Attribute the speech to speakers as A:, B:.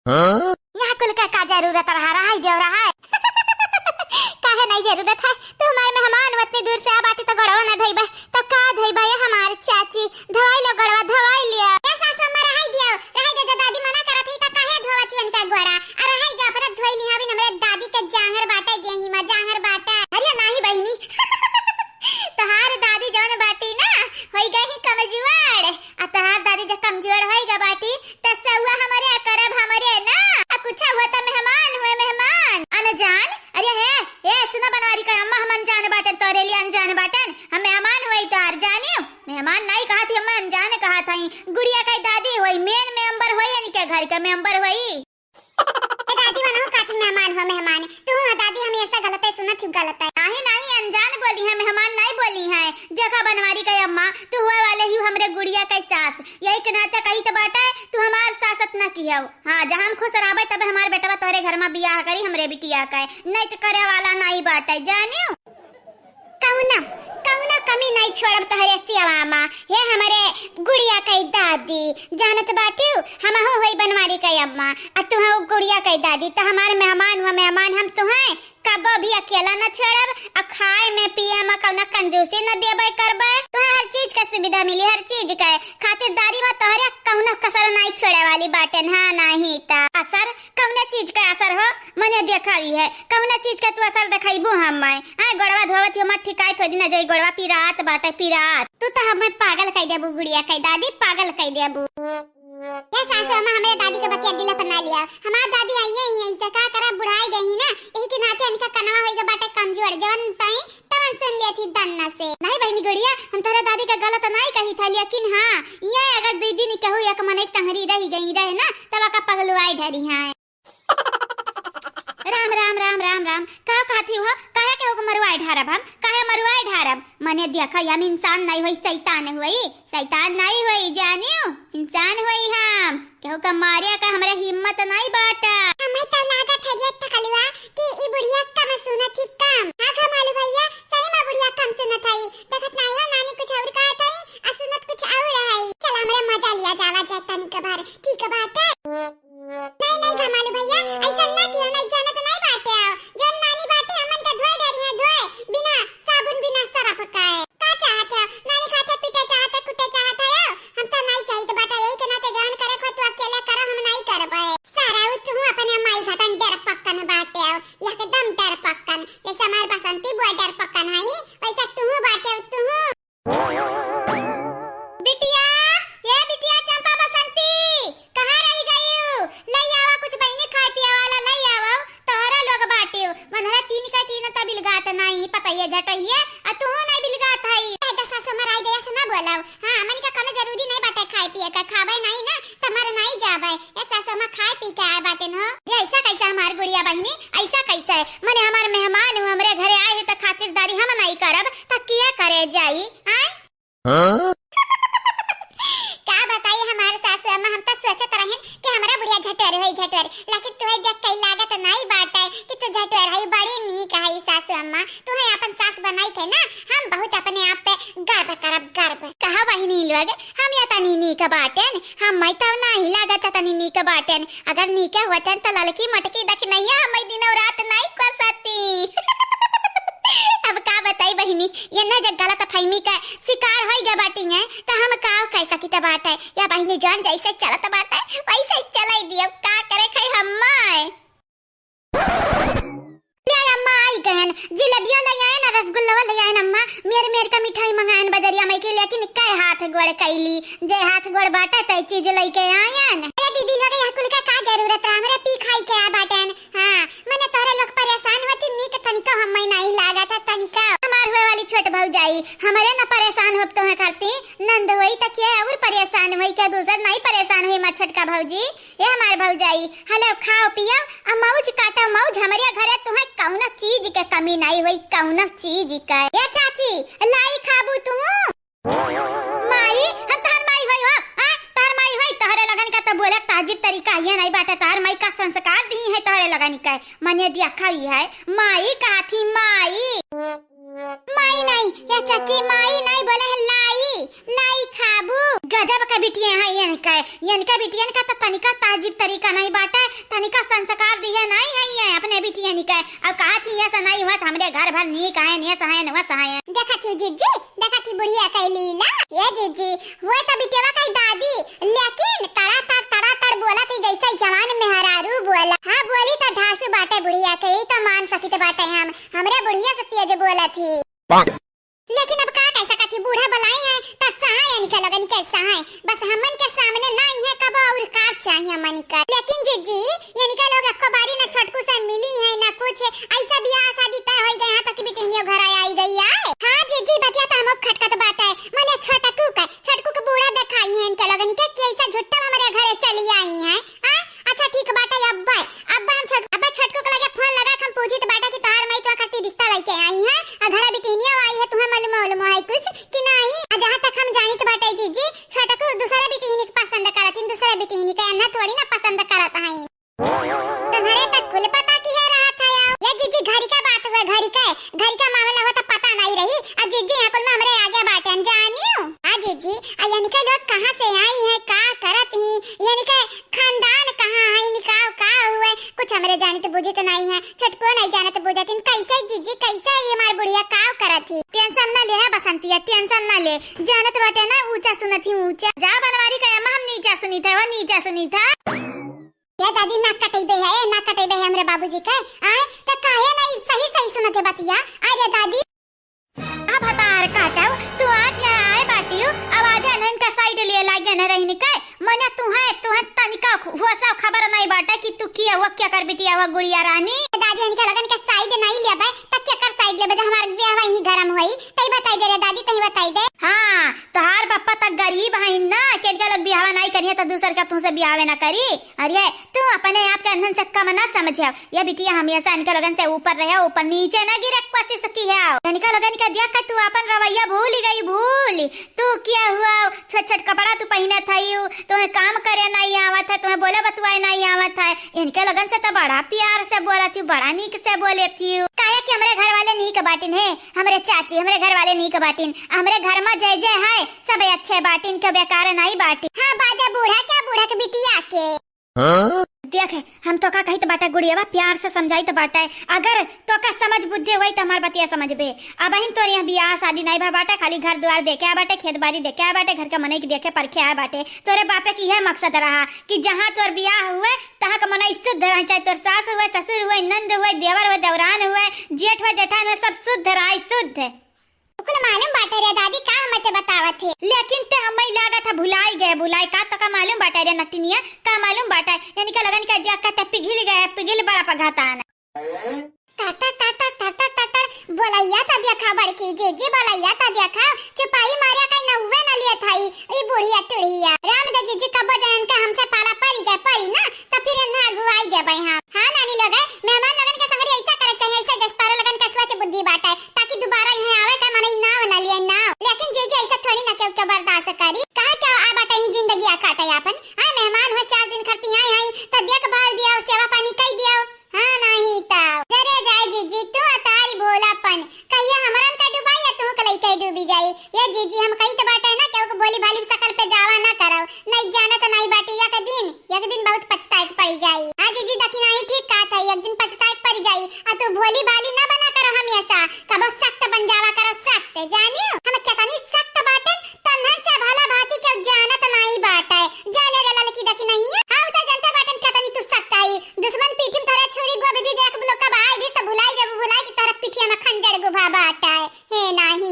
A: यहाँ कुल का जरूरत रहा है देव रहा है काहे नहीं जरूरत है। तो हमारे मेहमान उतनी दूर से आ बाटी तो गड़वा ना धइबा तब का धइबा ये हमारे चाची धवाई लो गड़वा धवाई लिया ए सासू मरा है दियो रहे दे दादी मना करत ही त काहे धोवत वन का गोड़ा अरे है जा पर धोई लिया भी हमरे दादी के जांगर बाटा देही मा जांगर बाटा अरे नाही बहिनी तहार दादी जौन बाटी ना होई गई कमजोर आ तहार दादी जब कमजोर होईगा बाटी त सौआ हमरे करब हमरे ना आ कुछ हुआ त मेहमान हुए मेहमान अनजान अरे है ए सुना बनवारी का अम्मा हम अनजान बाटन तोरे लिए अनजान बाटन हम मेहमान हुई तो जानियो मेहमान नहीं कहा थी हम अनजान कहा था गुड़िया का दादी हुई मेन मेंबर हुई यानी क्या घर का मेंबर हुई दादी बनाओ काती मेहमान हो मेहमान तू दादी हम ऐसा गलत है सुना थी गलत है नहीं नहीं अनजान बोली है मेहमान नहीं बोली है देखा बनवारी का अम्मा तू हुए वाले ही हमरे गुड़िया का सास यही के नाते कही तो बाटा है तू हमार सासत ना की हो हां जहां हम खुश रहबे तब हमार बेटवा तोरे घर में बियाह करी हमरे बिटिया का नहीं तो करे वाला नहीं बाटा जानियो कौना कौना कमी नहीं छोड़ब तहरे सियावा हे हमारे गुड़िया का दादी जानत बाटू हम हो होई बनवारी का अम्मा आ तू हो गुड़िया का दादी तो हमारे मेहमान हुआ मेहमान हम तो हैं कब भी अकेला न छोड़ब आ खाए में पिए में कौना कंजूसी न देबे करबे तो हर चीज का सुविधा मिली हर चीज का खातिरदारी में तोहरे कौना कसर नहीं छोड़े वाली बाटन हां नहीं ता असर कौना चीज का असर हो मने देखाई है कौना चीज का तू असर देखाइबो हम मैं आ गड़वा धोवत हम ठिकाई थोड़ी न जई गड़वा पिरात बाटे पिरात तू तो हमें पागल कह देबू गुड़िया कह दादी पागल कह देबू ये सासू अम्मा हमारे दादी का बतिया दिला पर ना लिया हमार दादी आई है ऐसा का करा बुढ़ाई गई ना यही के नाते इनका कनवा होइगा बाटे कमजोर जवन तई तवन सुन लिया थी दन्ना से नहीं बहनी गुड़िया हम तेरे दादी का गलत नहीं कही था लेकिन हां ये अगर दीदी ने कहू एक मन एक संगरी रही गई रहे ना तब का पगलुआई ढरी है राम राम राम राम राम का कहती हो काहे के हो मरुआई ढारब हम काहे मरुआई ढारब मने देखा हम इंसान नहीं होई शैतान नहीं होई जानियो इंसान होई हम केहू का मारे का हमरा हिम्मत नहीं बाटा हमें तो लागत है ये टकलवा कि ई बुढ़िया कम सुनत ही कम हां मालू भैया सही में बुढ़िया कम सुनत है देखत नहीं हो नानी कुछ और कहत है आ सुनत कुछ और है चल हमरे मजा लिया जावा जाता नहीं कबार ठीक बात है नहीं घमालू भैया ऐसा ना किया नहीं जानत नहीं बाटे जन नानी बाटे हमन के धोए धरी है धोए बिना साबुन बिना सरफ का है का चाहत है नानी खाते पीटे चाहत है कुटे चाहत है हम तो नहीं चाहिए तो बाटा यही के नाते जान करे खो तू अकेले कर हम नहीं कर पाए सारा तू अपने माई घटन डर पक्कन बाटे एकदम डर पक्कन जैसे हमार बसंती बुआ डर पक्कन है वैसे तू बाटे तू बिटिया ये बिटिया चंपा बसंती कहां रही गई ले आवा कुछ बहनी खाए पिए वाला ले आवा तोहरा लोग बाटियो मनहरा तीन का तीन त बिलगात नहीं पता ये झटइए आ तू नहीं बिलगात हई दादा सासु मराई दे ऐसा ना बोलाओ हां हमनी का कोनो जरूरी नहीं बाटे खाए पिए का खाबै नहीं ना तमार नहीं जाबै ए सासु में खाए पी के आए बाटे न ये ऐसा कैसा हमार गुड़िया बहनी ऐसा कैसा है मने हमार मेहमान हमरे घरे आए है त खातिरदारी हम नहीं करब त किया करे जाई आय हां का बताइए हमारे सासू अम्मा हम तो सोचत रहन कि हमारा बुढ़िया झटोर होई झटोर लेकिन तुहे देख कई लागत नहीं बाटे कि तू झटोर है बड़ी नीक है सासू अम्मा तू है अपन सास बनाई थे ना हम बहुत अपने आप पे गर्व करब गर्व कहा बहिनी लोग हम या तनी नीक बाटेन हम मैं तो नहीं लागत तनी नीक बाटेन अगर नीक होतन तो ललकी मटकी दख नहीं हम दिन और रात नहीं कसती अब का बताई बहिनी ये ना जब गलत फहमी का शिकार होई गे बाटी है तो हम का कह सकी त बात है या बहिनी जान जैसे चलत बात है वैसे चलाई दियो का करे खई हम्माय ले अम्मा आई गहन जिलेबिया ले आए ना रसगुल्ला ले आए अम्मा मेरे का मिठाई मंगाएन बजरिया में के लेकिन कै हाथ गोड़ कैली जे हाथ गोड़ बाटा तई चीज लेके आयन ए दीदी लोग यहाँ कुल का जरूरत है हमरे पी खाई के आ बाटन हां मने तोरे लोग परेशान होती नीक तनिका हम नहीं लागत तनिका हमार हुए वाली छोट भौजाई हमरे ना परेशान होब तो है करती नंद होई त के और परेशान होई के दूसर नहीं परेशान होई मार छोटका भौजी ए हमार भौजाई हेलो खाओ पियो आ मौज काटा मौज हमरे घरे तुम्हें कौना चीज के कमी नहीं होई कौना चीज का ए चाची लाई खाबू तू माई हम तार माई होई हो हां तार माई होई तोहरे लगन का तो बोले ताजीब तरीका ये नहीं बाटे तार माई का संस्कार दी है तोहरे लगन का मने दिया खाई है माई का थी माई माई नहीं ये चाची माई नहीं बोले है लाई लाई खाबू गजब का बिटिया है इनका बिटियन का तो तनिका ताजीब तरीका नहीं बाटे तनिका संस्कार दिए नहीं है ये अपने बिटिया निका अब कहा थी ऐसा नहीं हुआ हमरे घर भर नी काहे ने सहाय न सहाय देखा थी जीजी देखा थी बुढ़िया का लीला ये जीजी वो तो बिटिया का दादी लेकिन तड़ा तड़ बोला थी जैसे जवान मेहरारू बोला हां बोली तो ढासू बाटे बुढ़िया के तो मान सकी तो बाटे हम हमरे बुढ़िया से तेज बोला थी लेकिन अब का कैसा कथी बूढ़ा बलाई है त सहाय निकल लगन के सहाय बस हमन के सामने नहीं है कब और का चाहिए हमन का लेकिन जीजी ये निकल लोग अक्को बारी ना छोटकू से मिली है ना कुछ ऐसा बियाह शादी तय हो गया यहां तक कि बेटियों घर आई गई है हां जीजी बतिया त हमक खटखट बात है मने छोटकू के बूढ़ा दिखाई है इनके लगन के कैसा झुट्टा हमारे घरे चली आई है हां अच्छा ठीक बात है अब्बा हम छोटकू को लगे फोन लगा हम पूछी तो बाटा की तोहार मई तो खती रिश्ता लेके आई है और घरा बेटियों आई है तुम्हें मालूम है कुछ कि नहीं जहां तक हम जानी तो बाटे जीजी छोटकू दूसरा बेटी पसंद करत है दूसरा बेटी के अन्ना थोड़ी ना पसंद करत है तो घरे तक कुल पता की है रहा था ये जीजी घरी का बात हुआ घरी का मामला हो तो पता नहीं रही आज जीजी यहाँ कुल में हमरे आगे बाटन जानियो आज जीजी यानी के लोग कहां से आई है का करत ही यानी के खानदान कहां है निकाह का हुआ कुछ हमरे जाने तो बुझे तो नहीं है छोटको नहीं जाने तो बुझे तीन कैसे जीजी कैसे ये मार बुढ़िया का करत थी टेंशन ना ले है बसंतिया टेंशन ना ले जानत बाटे ना ऊंचा सुनत ही ऊंचा जा बनवारी का हम नीचा सुनी था वो नीचा सुनी था ये दादी ना कटेबे है हमरे बाबूजी के आए तो काहे नहीं सही सुनत है बतिया अरे दादी अब हतार काटाओ तू आज यहाँ आए बाटियो आवाज है इनका साइड ले लागे न रही निकाय मने तू तनिका हुआ सब खबर नहीं बाटे कि तू किया हुआ क्या कर बिटिया हुआ गुड़िया रानी दादी इनका लगन के साइड नहीं लेबे त क्या कर साइड लेबे जब हमार ब्याह वही गरम होई तई बताई दे रे दादी तई बताई दे हां तोहार पापा तक गरीब है ना के लोग ब्याह नहीं करिए तो दूसर का तुमसे ब्याह ना करी अरे तू अपने आप के अंदर से कम ना समझो ये बिटिया हमेशा इनका लगन से ऊपर रहे ऊपर नीचे ना गिरे कोशिश की है इनका लगन का देख तू अपन रवैया भूल गई तू क्या हुआ छोट कपड़ा तू पहने थई तुम्हें काम करे नहीं आवत है तुम्हें बोले बतुआए नहीं आवत है इनके लगन से तो बड़ा प्यार से बोला थी बड़ा नीक से बोले थी काहे कि हमरे घर वाले नीक बाटिन है हमरे चाची हमरे घर वाले नीक बाटिन हमरे घर में जय जय है सब अच्छे बाटिन के बेकार नहीं बाटिन हां बाजा बूढ़ा के बिटिया के देख हम तो का कही तो बाटा गुड़िया प्यार से समझाई तो बाटा अगर तो का समझ बुद्धि हुई तो हमार बतिया समझबे अब हम तो यहाँ बियाह शादी नहीं भा बाटा खाली घर द्वार देखे आ बाटे खेत बाड़ी देखे आ बाटे घर के मनई के देखे परखे आ बाटे तोरे बापे की यह मकसद रहा कि जहाँ तोर बियाह हुए तहाँ का मनई शुद्ध रहे चाहे तोर सास हुए ससुर हुए नंद हुए देवर हुए देवरान हुए जेठ हुए जेठान हुए सब शुद्ध रहा शुद्ध कुल मालूम बाटे रे दादी का हमते बतावत थे लेकिन ते हमें लगा था भुलाई का तो का मालूम बाटे रे नटनिया का मालूम बाटे यानी का लगन का दिया का पिघल बड़ा पगाता ता बोलैया ता देखा बड़की जी बोलैया ता देखा चुपाई मारिया कहीं न हुए न लिए थाई ई बुढ़िया टुढ़िया रामदा जी कब जान का हमसे पाला परी ना तो फिर ना अगुवाई दे भाई हां नानी लोग मेहमान लगन के संग ऐसा करे चाहिए ऐसा दस्तार लगन का सोच बुद्धि बाटे ताकि दोबारा यहां आवे का मन ना बना लिए ना लेकिन जी ऐसा थोड़ी ना के बर्दाश्त करी कहा क्या आ बाटे ही जिंदगी आ काटे अपन हां मेहमान हो 4 दिन खरती आई तो देखभाल दिया सेवा पानी कई दिया हां नहीं ता जरे जाए जीजी तू तारी भोलापन कहिया हमरन का डुबाई तू कलई कई डूबी जाई ये जीजी हम कही तो बाटे ना के बोली भाली सकल पे जावा ना करो नहीं जाना तो नहीं बाटे एक दिन बहुत पछताए पड़ जाई हां जीजी दखी नहीं ठीक का था एक दिन पछताए पड़ जाई आ तू भोली भाली ना बना करो हमेशा कब सख्त बन जावा करो सख्त जानियो हम क्या तनी सख्त बाटे तन्हन से भला भाती के जाना तो नहीं बाटे जाने रे लड़की दखी नहीं हां तो जनता बाटे क्या तनी तू सख्त आई दुश्मन पीठी तोरे छोरी गोबदी जे एक ब्लोक का भाई दिस तो भुलाई जब भुलाई कि तोरा पिठिया में खंजर गुभा बाटा है नाही